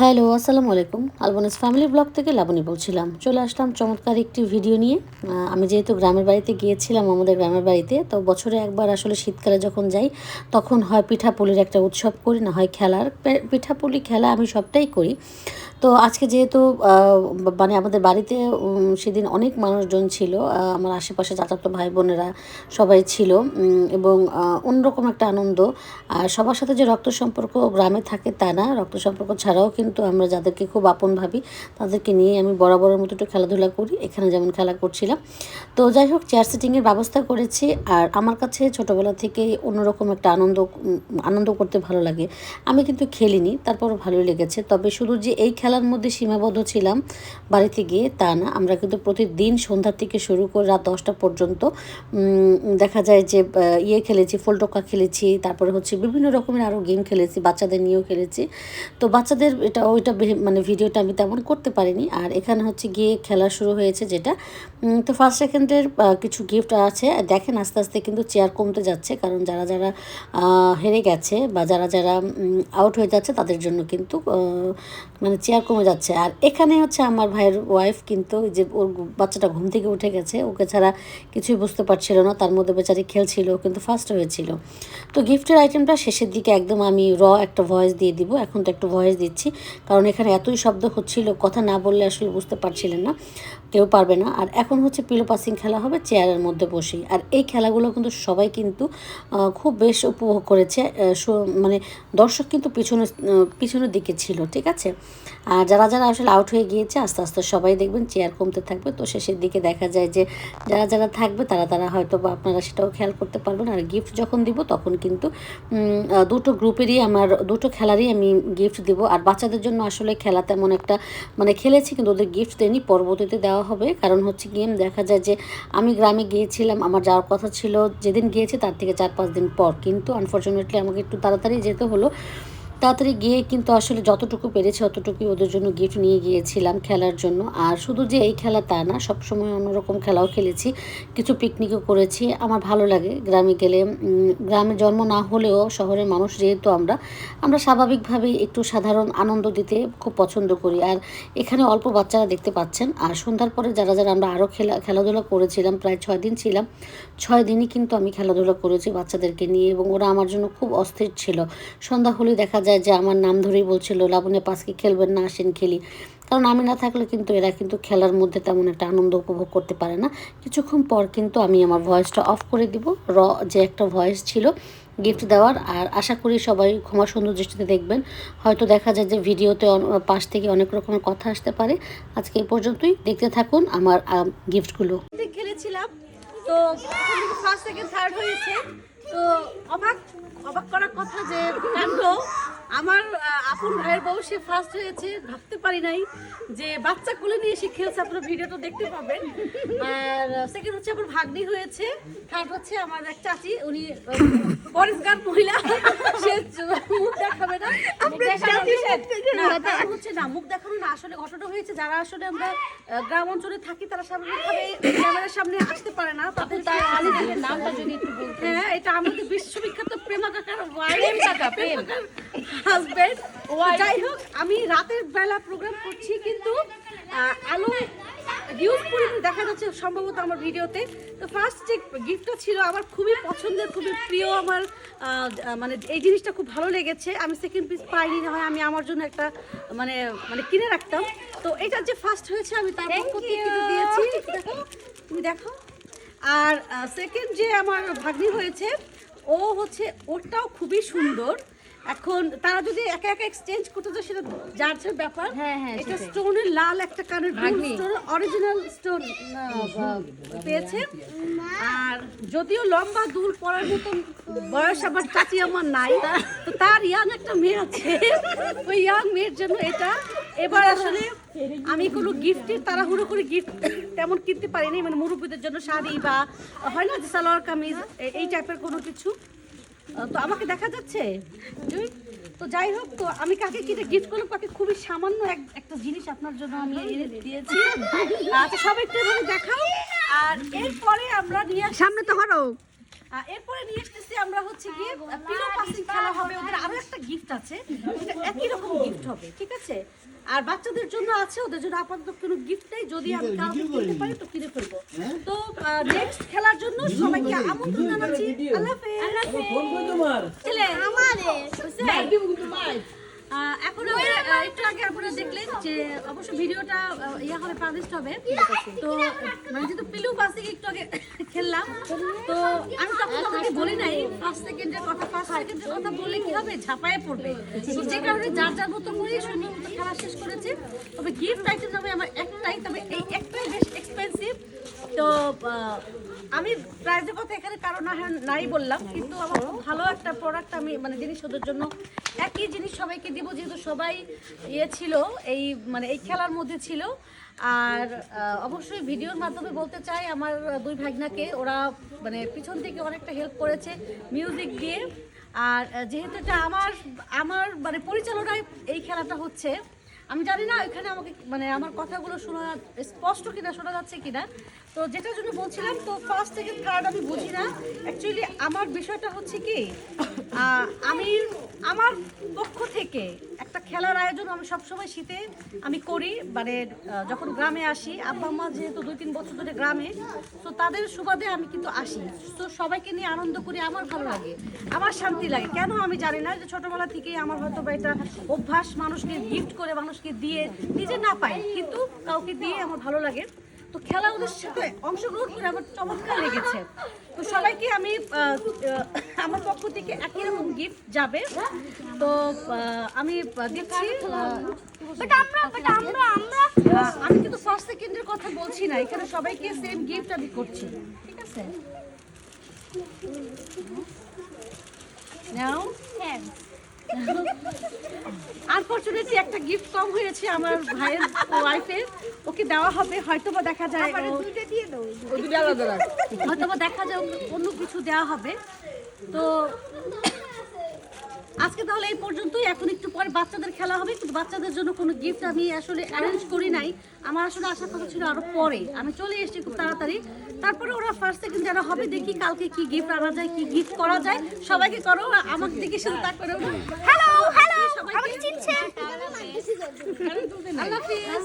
Hello, আসসালামু আলাইকুম। আলবনিস family blog থেকে লাবণী বলছিলাম। চলে আসলাম চমৎকার একটি ভিডিও নিয়ে। আমি যেহেতু গ্রামের বাড়িতে গিয়েছিলাম, আমাদের গ্রামের বাড়িতে, তো বছরে একবার আসলে শীতকালে যখন যাই তখন হয় পিঠাপুলির একটা উৎসব করি, না হয় খেলার। পিঠাপুলি খেলা আমি সবটাই করি। তো আজকে যেহেতু মানে আমাদের বাড়িতে সেদিন অনেক মানুষজন ছিল, আমার আশেপাশে চাচাতো ভাই বোনেরা সবাই ছিল, এবং অন্যরকম একটা আনন্দ। আর সবার সাথে যে রক্ত সম্পর্ক গ্রামে থাকে তা না, রক্ত সম্পর্ক ছাড়াও কিন্তু আমরা যাদেরকে খুব আপন ভাবি তাদেরকে নিয়ে আমি বরাবরের মতো একটু খেলাধুলা করি, এখানে যেমন খেলা করছিলাম। তো যাই হোক, চেয়ার সিটিংয়ের ব্যবস্থা করেছি। আর আমার কাছে ছোটোবেলা থেকে অন্যরকম একটা আনন্দ করতে ভালো লাগে। আমি কিন্তু খেলিনি, তারপরও ভালোই লেগেছে। তবে শুধু যে এই খেলার মধ্যে সীমাবদ্ধ ছিলাম বাড়িতে গিয়ে তা না, আমরা কিন্তু প্রতিদিন সন্ধ্যা থেকে শুরু করে রাত 10টা পর্যন্ত দেখা যায় যে খেলেছি, ফোলটোকা খেলেছি, তারপরে হচ্ছে বিভিন্ন রকমের আরও গেম খেলেছি, বাচ্চাদের নিয়েও খেলেছি। তো বাচ্চাদের মানে ভিডিওটা আমি তেমন করতে পারিনি। আর এখানে হচ্ছে গিয়ে খেলা শুরু হয়েছে যেটা, তো ফার্স্ট সেকেন্ডের কিছু গিফট আছে। দেখেন আস্তে আস্তে কিন্তু চেয়ার কমতে যাচ্ছে, কারণ যারা যারা হেরে গেছে বা যারা যারা আউট হয়ে যাচ্ছে তাদের জন্য কিন্তু মানে চেয়ার কমে যাচ্ছে। আর এখানে হচ্ছে আমার ভাইয়ের ওয়াইফ কিন্তু যে ওর বাচ্চাটা ঘুম থেকে উঠে গেছে, ওকে ছাড়া কিছুই বুঝতে পারছিল না, তার মধ্যে বেচারি খেলছিল, কিন্তু ফার্স্ট হয়েছিল। তো গিফটের আইটেমটা শেষের দিকে একদম আমি একটা ভয়েস দিয়ে দিব। এখন তো একটু ভয়েস দিচ্ছি, কারণ এখানে এতই শব্দ হচ্ছিল, কথা না বললে আসলে বুঝতে পারছিলেন না, কেউ পারবে না। আর এখন হচ্ছে পিলো পাসিং খেলা হবে চেয়ারের মধ্যে বসেই। আর এই খেলাগুলো কিন্তু সবাই কিন্তু খুব বেশ উপভোগ করেছে। মানে দর্শক কিন্তু পিছনের দিকে ছিল, ঠিক আছে। আর যারা যারা আসলে আউট হয়ে গিয়েছে আস্তে আস্তে সবাই দেখবেন চেয়ার কমতে থাকবে। তো শেষের দিকে দেখা যায় যে যারা যারা থাকবে তারা তারা হয়তো বা আপনারা সেটাও খেয়াল করতে পারবেন। আর গিফট যখন দিব তখন কিন্তু দুটো গ্রুপেরই দুটো খেলারই আমি গিফট দিব। আর বাচ্চাদের জন্য আসলে খেলা তেমন একটা মানে খেলেছি, কিন্তু ওদের গিফট দেয়নি, পরবর্তীতে দেওয়া হবে। কারণ হচ্ছে গেম দেখা যায় যে আমি গ্রামে গিয়েছিলাম, আমার যাওয়ার কথা ছিল যেদিন গিয়েছি তার থেকে 4-5 দিন পর, কিন্তু আনফর্চুনেটলি আমাকে একটু তাড়াতাড়ি যেতে হলো। তাড়াতাড়ি গিয়ে কিন্তু আসলে যতটুকু পেরেছি অতটুকুই ওদের জন্য গিফট নিয়ে গিয়েছিলাম খেলার জন্য। আর শুধু যে এই খেলা তা না, সবসময় অন্যরকম খেলাও খেলেছি, কিছু পিকনিকও করেছি। আমার ভালো লাগে গ্রামে গেলে। গ্রামে জন্ম না হলেও শহরের মানুষ যেহেতু আমরা স্বাভাবিকভাবেই একটু সাধারণ আনন্দ দিতে খুব পছন্দ করি। আর এখানে অল্প বাচ্চারা দেখতে পাচ্ছেন। আর সন্ধ্যার পরে যারা যারা আমরা আরও খেলাধুলা করেছিলাম, প্রায় 6 দিন ছিলাম, 6 দিনই কিন্তু আমি খেলাধুলা করেছি বাচ্চাদেরকে নিয়ে, এবং ওরা আমার জন্য খুব অস্থির ছিল। সন্ধ্যা হলেই দেখা যায় যে আমার নাম ধরেই বলছিল, লাবণ্য পাশকে খেলবেন না, আসেন খেলি। কারণ আমি না থাকলে কিন্তু এরা কিন্তু খেলার মধ্যে তেমন একটা আনন্দ উপভোগ করতে পারে না। কিছুক্ষণ পর কিন্তু আমি আমার ভয়েসটা অফ করে দিব, যে একটা ভয়েস ছিল গিফট দেওয়ার। আর আশা করি সবাই ক্ষমা সুন্দর দৃষ্টিতে দেখবেন। হয়তো দেখা যায় যে ভিডিওতে পাশ থেকে অনেক রকমের কথা আসতে পারে। আজকে এই পর্যন্তই, দেখতে থাকুন আমার গিফটগুলো। খেলেছিলাম, তো ফার্স্ট সেকেন্ড থার্ড হয়েছে। তো অবাক অবাক করার কথা যে কাণ্ড, আমার আপন ভাইয়ের বউ সে ফার্স্ট হয়েছে, ভাবতে পারি নাই যে বাচ্চা কোলে নিয়ে সে খেলছে। আপনারা ভিডিওটা দেখতে পাবেন। আর সেকেন্ড হচ্ছে আমার ভাগ্নি হয়েছে, থার্ড হচ্ছে আমার এক চাচি, উনি পরিষ্কার মহিলা, সে মুখ দেখাবে না। হচ্ছে না মুখ দেখানো না, আসলে ঘটনা হয়েছে যারা আসলে আমরা গ্রাম অঞ্চলে থাকি তারা স্বাভাবিকভাবে ক্যামেরার সামনে আসতে পারে না। তাদের নামটা যদি একটু বলতেন। হ্যাঁ, এটা আমাদের বিশ্ববিখ্যাত প্রেমা কাকার হাজবেন্ড। যাই হোক, আমি রাতের বেলা প্রোগ্রাম করছি, কিন্তু আলো হিউজ পরিমাণে দেখা যাচ্ছে সম্ভবত আমার ভিডিওতে। তো ফার্স্ট যে গিফটটা ছিল আমার খুবই পছন্দের, খুবই প্রিয়, আমার মানে এই জিনিসটা খুব ভালো লেগেছে। আমি সেকেন্ড পিস পাইনি, না হয় আমি আমার জন্য একটা মানে কিনে রাখতাম। তো এটা যে ফার্স্ট হয়েছে আমি তার পক্ষ থেকে দিয়েছি, দেখো তুমি দেখো। আর সেকেন্ড যে আমার ভাগ্নি হয়েছে, ও হচ্ছে ওরটাও খুবই সুন্দর। এখন তারা যদি একা একা এক্সচেঞ্জ করতে চায় সেটা যার যার ব্যাপার। এটা স্টোনের লাল একটা কানের অরিজিনাল স্টোন পেয়েছে। আর যদিও লম্বা দুল পরার মতন বয়স আমার চাচি আমার নাই, তো তার ইয়াং একটা মেয়ে আছে, ওই ইয়াং মেয়ের জন্য এটা। এবার আসলে আমি কোনো গিফটের তাড়াহুড়ো করে গিফট তেমন কিনতে পারিনি, মানে মুরব্বীদের জন্য শাড়ি বা হয় না যে সালোয়ার কামিজ এই টাইপের কোনো কিছু। তো আমাকে দেখা যাচ্ছে। তো যাই হোক, তো আমি কাকে কিনে গিফট করলাম, কাকে খুবই সামান্য একটা জিনিস আপনার জন্য আমি এনে দিয়েছি। আচ্ছা, সবাই একটু এভাবে দেখাও। আর এরপরে আমরা নিয়ে সামনে তো হরো এরপরে নিয়ে এসেছি আমরা হচ্ছে গিয়ে পিলো পাসিং খেলা হবে, ওদের আরো একটা গিফট আছে, এটা একই রকম গিফট হবে, ঠিক আছে? আর বাচ্চাদের জন্য আছে, ওদের জন্য আপাতত কোনো গিফট নেই, যদি আমি কাউকে কিনতে পারি তো কিনে ফেলবো। তো নেক্সট খেলার জন্য সবাইকে আমন্ত্রণ জানাচ্ছি। আল্লাহ হাফেজ। ছেলে এখন একটু আগে আপনারা দেখলেন যে অবশ্য ভিডিওটা ইয়া হবে, পাবলিশ হবে। তো মানে যেহেতু পিলু পাসিং একটু আগে খেললাম, তো আমি তখন তোমাকে বলি নাই ফার্স্ট সেকেন্ডের কথা বললে কি হবে, ঝাঁপায়ে পড়বে। তো যে কারণে যার যার মতো করে সুন্দর মতো খেলা শেষ করেছে। তবে গিফট আইটেম হবে আমার একটাই, তবে এই একটাই বেশ এক্সপেন্সিভ। তো আমি প্রাইজের কথা এখানে কারণ নাই বললাম, কিন্তু আমার খুব ভালো একটা প্রোডাক্ট আমি মানে জিনিস ওদের জন্য একই জিনিস সবাইকে দিব, যেহেতু সবাই ছিল এই মানে এই খেলার মধ্যে ছিল। আর অবশ্যই ভিডিওর মাধ্যমে বলতে চাই আমার দুই ভাগনাকে, ওরা মানে পিছন থেকে অনেকটা হেল্প করেছে মিউজিক দিয়ে। আর যেহেতু এটা আমার মানে পরিচালনায় এই খেলাটা হচ্ছে, আমি জানি না এখানে আমাকে মানে আমার কথাগুলো শোনা স্পষ্ট কিনা, শোনা যাচ্ছে কিনা। তো যেটার জন্য বলছিলাম, তো ফার্স্ট থেকে থার্ড আমি বুঝি না অ্যাকচুয়ালি। আমার বিষয়টা হচ্ছে কি, আমি আমার পক্ষ থেকে একটা খেলার আয়োজন আমি সবসময় শীতে আমি করি, মানে যখন গ্রামে আসি, আব্বা আম্মা যেহেতু 2-3 বছর ধরে গ্রামে, তো তাদের সুবাদে আমি কিন্তু আসি। তো সবাইকে নিয়ে আনন্দ করি, আমার ভালো লাগে, আমার শান্তি লাগে। কেন আমি জানি না, যে ছোটবেলা থেকেই আমার হয়তো বা এটা অভ্যাস, মানুষকে গিফট করে মানুষকে দিয়ে, নিজে না পাই কিন্তু কাউকে দিয়ে আমার ভালো লাগে। তো খেলা ওদের সাথে অংশগ্রহণ করে আমার চমৎকার লেগেছে। তো সবাইকে আমি আমার পক্ষ থেকে একই রকম গিফট যাবে। তো আমি দিচ্ছি, আমি কিন্তু ফার্স্ট সেকেন্ডের কথা বলছি না, এখানে সবাইকে সেম গিফট আমি করছি, ঠিক আছে? নাও আনফরচুনেটলি একটা গিফট কম হয়েছে আমার ভাইয়ের ওয়াইফের, ওকে দেওয়া হবে, হয়তো বা দেখা যায় হয়তো বা দেখা যায় অন্য কিছু দেওয়া হবে। তো আজকে তাহলে এই পর্যন্তই। এখন একটু পরে বাচ্চাদের খেলা হবে, কিন্তু বাচ্চাদের জন্য কোনো গিফট আমি আসলে অ্যারেঞ্জ করি নাই। আমার আসলে আসার কথা ছিল আরো পরে, আমি চলে এসেছি খুব তাড়াতাড়ি। তারপরে ওরা ফার্স্ট সেকেন্ড যারা হবে, দেখি কালকে কি গিফট আনা যায়, কি গিফট করা যায়। সবাইকে করো, আমাকে দেখে শুধু তাক করে হ্যালো হ্যালো, আমাকে চিনছেন? আল্লাহ হাফেজ।